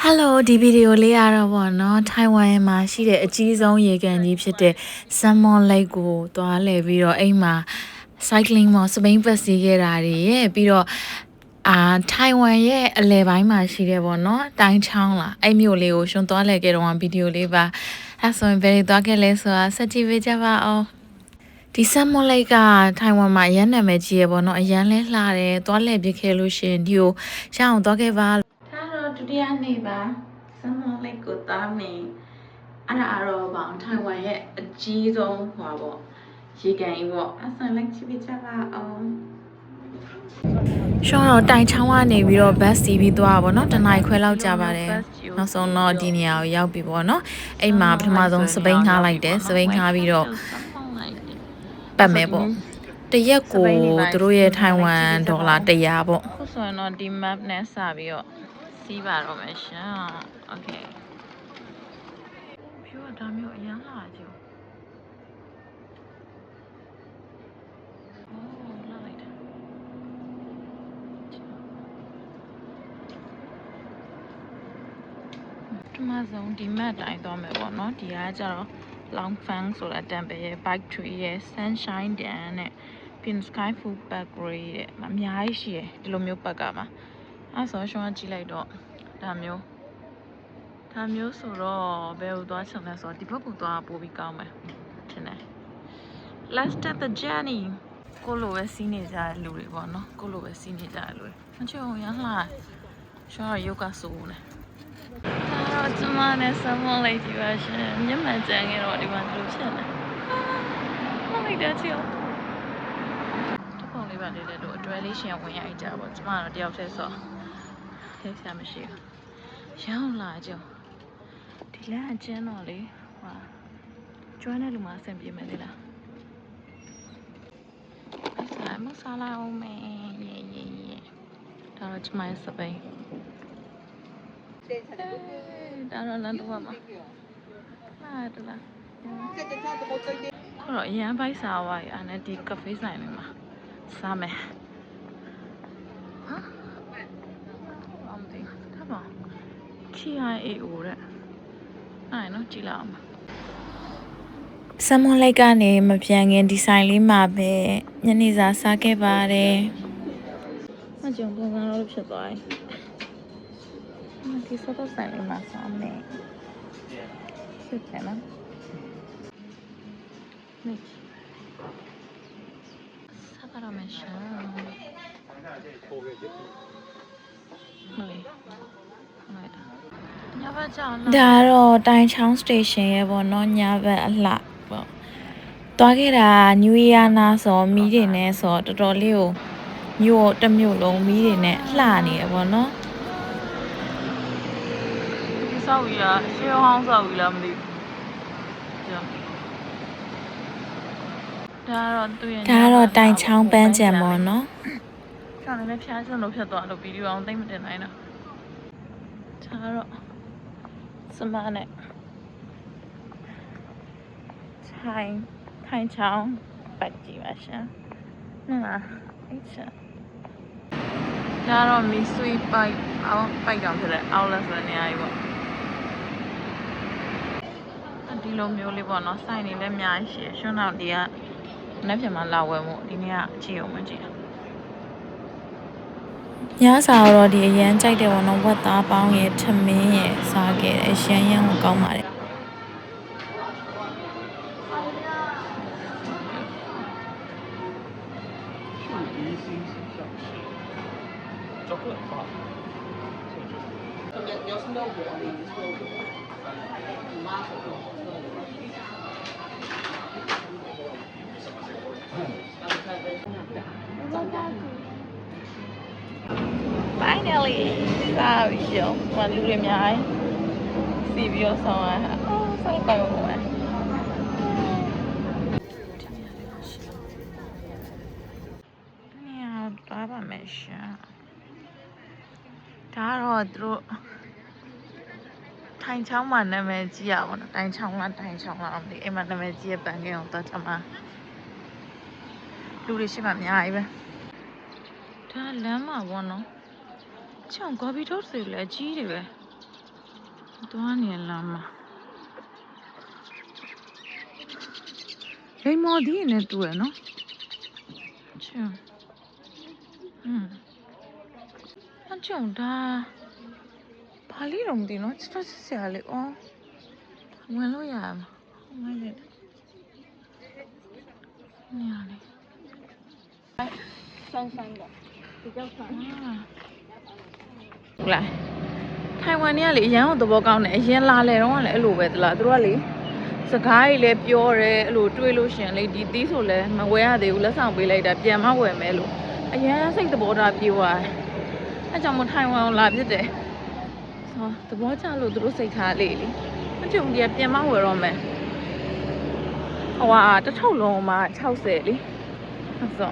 Hello ဒီဗီဒီယိုလေးရတော့ဗောနော်ထိုင်ဝမ်မှာရှိတဲ့အကြီးဆုံးရေကန်ကြီးဖြစ်တဲ့ Salmon Lake ကိုသွားလည်ပြီးတော့အိမ်မှာ cycling မော်စပိန်ပတ်စီးခဲ့တာတွေရဲ့ပြီးတော့ထိုင်ဝမ်ရဲ့အလယ်ပိုင်းမှာရှိတယ်ဗောနော်တိုင်းချောင်းလားအဲ့မြို့လေးကိုရှင်သွားလည်ခဲ့တော့ဗီဒီယိုလေးပါအဲ့ဆိုရင်ဘယ်လိုသွားခဲ့လဲဆိုတာဆက်ကြည့်ပေးကြပါအောင်ဒီဆမ်မွန်လိုက်ကထိုင်ဝမ်မှာအရန်နာမည်ကြီးရပေါ့နော်အရန်လဲလှတယ်သွားလှည့်ပြခဲ့လို့ရှင်ဒီကိုရအောင်သွားခဲ့ပါဒါတော့ဒုတိယနေ့ပါဆမ်မွန်လိုက်ကိုသားနေအဲ့ဒါတော့ဗောထိုင်ဝမ်ရဲ့အကြီးဆုံးဟွာပေါ့ရေကန်ကြီးပေါ့အဲ့ဆိုလိုက်ကြည့်ပြကြပါအောင်ရှောင်းတော့တိုင်ချောင်းကနေပြီးတော့ဘတ်စီးပြီးသွားပါတော့တနင်္ဂနွေခွဲလောက်ကြာပါတယ်နောက်ဆုံးတော့ဒီနေရာကိုရောက်ပြီပေါ့နော်အိမ်မှာပထမဆုံးစပိန်ငှားလိုက်တယ်စပိန်ငှားပြီးတော့ပတ်မယ်ပေါ့တရက်ကိုသူတို့ရဲ့ထိုင်ဝမ်ဒေါ်လာ100ပေါ့ခုဆိုရင်တော့ဒီ map နဲ့စပြီးတော့စီးပါတော့မယ်ရှင်โอเคဖြူဒါမျိုးအရန်လာကြည့်ဒီမှာဆုံးဒီ map တိုင်းသွားမယ်ပေါ့နော်ဒီကကျတော့ Long Fang ဆိုတာ temple ရဲ့ Bike Tree ရဲ့ Sunshine Dam နဲ့ Pin Sky Food Park တဲ့အများကြီးရှိတယ်ဒီလိုမျိုးပတ်ကမှာအဲ့ဆိုရှောင်းကြည့်လိုက်တော့ဒါမျိုးဆိုတော့ဘယ်ကိုသွားချင်လဲဆိုတော့ဒီဘက်ကိုသွားပို့ပြီးကောင်းမယ်ထင်တယ် Let's start the journey ကိုလိုပဲစီးနေကြတဲ့လူတွေပေါ့နော်ကိုလိုပဲစီးနေကြတဲ့လူတွေမချောရမ်းလှရှောင်းရုပ်ကစိုးနေဒါတော့ကျမနဲ့ဆမ်မွန်လေးကြည့်ပါရှင်မျက်မှန်ကြမ်းခဲ့တော့ဒီမှာလူဖြစ်နေမလိုက်တဲ့ချီတပုံလေးပါလေးတဲ့တို့အတွဲလေးရှင်ဝင်ရိုက်ကြပါကျမတော့တယောက်တည်းဆိုထိဆရာမရှိဘူးရောင်းလာကြဒီလမ်းအကျဉ်းတော့လေဟာကျွမ်းတဲ့လူမှအဆင်ပြေမယ်လေလားမဆလာအောင်မယ်ရေဒါတော့ကျမရဲ့စပိန်ဒါတော့လမ်းတော့မှာဟာတလားခေါ်တော့အရန်ပိုက်စားဝါးရအဲ့ဒီကဖေးဆိုင်လေးမှာစားမယ်ဟာဘာမသိဒါပါ KIAO တဲ့အဲ့နော်ကြည့်လိုက်အောင်ဆမ်မွန်လိုက်ကနေမပြန်ခင်ဒီဆိုင်လေးမှာပဲညနေစာစားခဲ့ပါတယ်။မကြုံပုံစံလို့ဖြစ်သွားပြီ။ဒီစောတော့ဆိုင်လေးမှာစားမယ်။စစ်တယ်နော်။နေ့စားပါတော့မယ်ရှာ။ညဘက်ကြောင်ဒါတော့တိုင်ချောင်း station ရဲ့ပေါ့နော်ညဘက်အလှပေါ့သွားခဲ့တာ New Year နာဆိုမီးတွေနဲ့ဆိုတော်တော်လေးကိုမြို့တစ်မြို့လုံးမီးတွေနဲ့လှနေရပေါ့နော်ဒီဆောက်ကြီးကရှေးဟောင်းဆောက်ကြီးလားမသိဘူးဒါတော့တိုင်ချောင်းပန်းကြံပေါ့နော်ကျောင်းလည်းဖျားစံလို့ဖြတ်သွားလို့ဗီဒီယိုအောင်သိမ့်မတင်နိုင်တော့ဒါတော့စမနဲ့ထိုင်ချောင်းပတ်ကြည့်ပါရှင်နော်အဲ့ချက်ဒါတော့မီဆွေးပိုက်အောင်ပိုက်ကြောင်ဖြစ်တဲ့ outlet ဆိုတဲ့နေရာကြီးပေါ့ဒီလိုမျိုးလေးပေါ့နော်စိုက်နေလည်းအများကြီးရှိရရှင်တော့ဒီကနေ့ပြန်မှလာဝယ်မှုဒီနေ့ကကြည့်အောင်မကြည့်ညစာတော့ဒီအရန်ကြိုက်တယ်ပေါ့နော်ဝက်သားပေါင်းရဲ့ထမင်းရဲ့စားခဲ့တယ်အရန်ကိုကောင်းပါတယ်Finally စားပြီရောမလူတွေအများကြီးစီပြီးတော့ဆောင်းရတာအော်ဆောင်းကောင်းပါမယ်ဒီနေရာတော့ပါမယ်ရှာဒါတော့သူတို့ထိုင်ချောင်းမှာနာမည်ကြီးရပါတော့တိုင်ချောင်းလားတိုင်ချောင်းလားမသိအိမ်မှာနာမည်ကြီးရဲ့ပန်းကင်းအောင်တော့ကျွန်မလူတွေရှိမှအများကြီးပဲဒါလမ်းမှာပေါ့နော်ချောင်းကော်ဖီထုတ်စီလဲကြီးတွေပဲ ဒါတော့ဒီ Salmon Lake ကို သွားနေလမ်းမှာလိမ္မော်ဒီနဲ့တူရနော်ချွန်းအကျုံဒါဘာလေးတော့မသိနော်ချစ်စစ်စရာလေးအော်ဝင်လို့ရမှာမလေးနေရလေ酸酸的，比较酸。ဟုတ်လားထိုင်ဝမ်เนี่ยလေအရန်ကိုသဘောကောင်းတယ်အရင်လာလေတော့ကလည်းအဲ့လိုပဲသလားသူတို့ကလေစကားကြီးလည်းပြောတယ်အဲ့လိုတွေးလို့ရှင်လေဒီသီးဆိုလည်းမဝဲရသေးဘူးလက်ဆောင်ပေးလိုက်တာပြန်မဝယ်မဲလို့အရန်စိတ်သဘောထားပြေသွားတယ်အဲ့ကြောင့်မထိုင်ဝမ်ကိုလာဖြစ်တယ်ဟောသဘောကျလို့သူတို့စိတ်ထားလေးလေအကျုံကြီးပြန်မဝယ်တော့မယ်ဟိုဟာတစ်ထုပ်လုံးမှာ60လေဟုတ်စော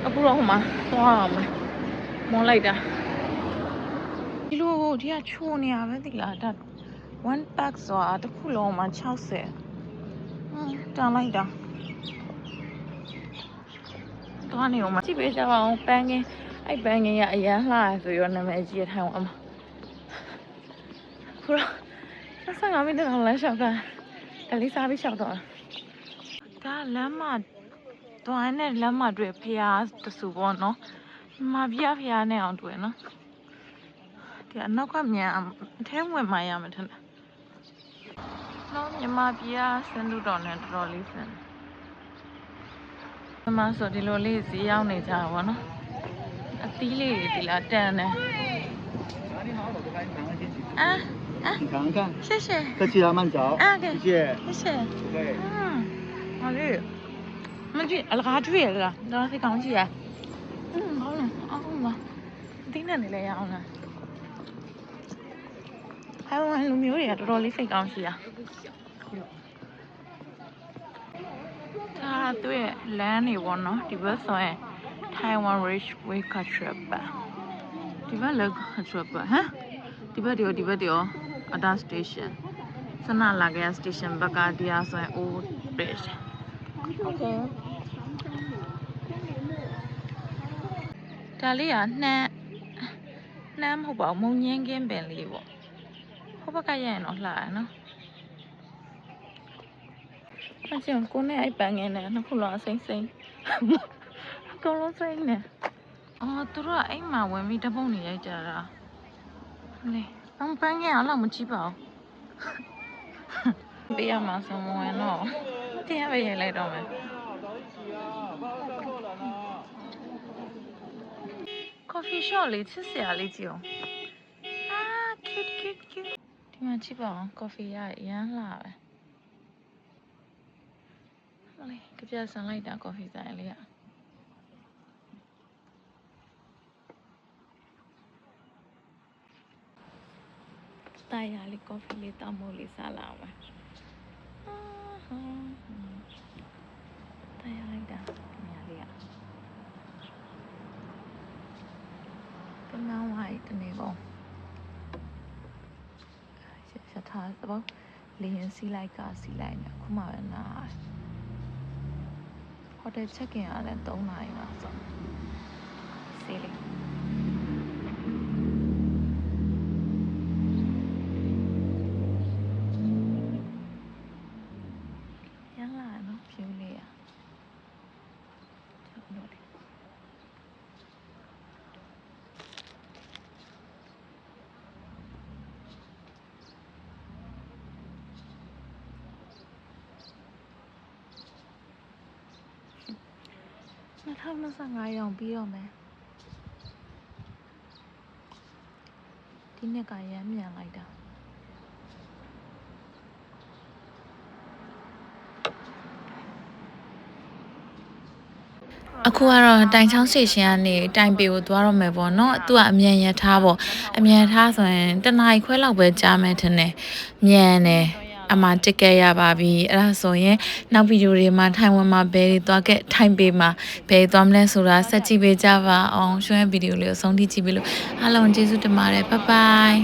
အခုတော့ဟိုမှာသွားအောင်မယ်မောင်းလိုက်တာဒီလိုဒီကချိုးနေရပဲဒီလားဒါ1 pack ဆိုတာတစ်ခုလုံးမှာ60တန်လိုက်တာသွားနေအောင်မကြည့်ပေးကြပါအောင်ပန်းကင်းအဲ့ပန်းကင်းကအရန်လှရဆိုရောနာမည်ကြီးရထိုင်အောင်မှာခုတော့15မိနစ်လောက်လမ်းလျှောက်တာကလေးစားပြီးလျှောက်တော့ဒါလမ်းမှာသွားနေလမ်းမှာတွေ့ဖျားတဆူပေါ့နော်မပြဖျားနဲ့အောင်တွေ့နော်ဒီအနောက်ကမြန်အထဲဝင်မှရမှာထင်တယ်နော်မြန်မာပြည်စင်တူတော်နဲ့တော်တော်လေးစင်မြန်မာဆိုဒီလိုလေးဈေးရောက်နေကြတာပေါ့နော်အသီးလေးတွေဒီလားတန်တယ်你尝尝看。谢谢客气了，慢走。对谢谢。谢谢对。好嘞မကြည့်အလကားတွေ့ရလားဒါစိတ်ကောင်းကြည့်ရကောင်းတယ်အောင်ပါတင်းနေနေလဲရအောင်လားဟိုင်လူမျိုးတွေကတော်တော်လေးစိတ်ကောင်းရှိရဒါတွေ့လမ်းနေပေါ့နော်ဒီဘက်ဆိုရင် Taiwan Railway Trip ပါဒီဘက်လည်း Trip ပါဟမ်ဒီဘက်ရောAda Station စနလာကရ Station ဘက်ကဒီအားဆိုရင် Old Bridge Okayဒါလေးကနှမ်းမဟုတ်ပါဘူးမုံငင်းကင်းပင်လေးပေါ့ဟိုဘက်ကရရင်တော့လှရနော်အကျဉ်းကိုနဲ့အဲ့ပန်းငင်းနဲ့နှစ်ခုလုံးစိမ့်စိမ့်အကုန်လုံးစိမ့်နေအော်သူတို့ကအိမ်မှာဝင်ပြီးတပုတ်နေရိုက်ကြတာလေပန်းငင်းအောင်တော့မကြည့်ပါဘူးပေးရမှာဆိုမဝင်တော့တရားပဲရိုက်လိုက်တော့မယ်coffee shop လေးချစ်စရာလေးကြည့်အောင်cuteဒီမှာကြည့်ပါအောင် coffee ရအရန်လှပဲဟိုလေကြပြဆန်လိုက်တာ coffee ဆိုင်လေးကတိုင်းရလေး coffee လေးတောက်မို့လေးစားလာအောင်ပါတိုင်းရလိုက်တာဒီညာလေးကနောင်ဝိုင်းတနေကုန်ဆက်ထားတော့လေရင်စီးလိုက်ကစီးလိုက်နေအခုမှပဲနားဟိုတယ်ချက်ခင်ရတယ်3နာရီမှာဆိုစီးလေးရလာနော်ဖြူလေးရ2025ရောင်ပြီးတော့မယ်ဒီနှစ်ကရမ်းမြန်လိုက်တာအခုကတော့တိုင်ချောင်းစတေရှင်ကနေတိုင်ပေကိုသွားတော့မယ်ပေါ့နော်သူကအမြန်ရထားပေါ့အမြန်ထားဆိုရင်တနားရီခွဲလောက်ပဲကြာမယ်ထင်တယ်မြန်တယ်အမှတစ်ကက်ရပါပြီအဲ့ဒါဆိုရင်နောက်ဗီဒီယိုတွေမှာထိုင်ဝမ်မှာဘယ်တွေသွားခဲ့ထိုင်ပေမှာဘယ်သွားမလဲဆိုတာဆက်ကြည့်ပေးကြပါအောင်ရွှဲဗီဒီယိုလေးကိုဆုံးထိကြည့်ပေးလို့အားလုံးကျေးဇူးတင်ပါတယ်ဘိုင်ဘိုင်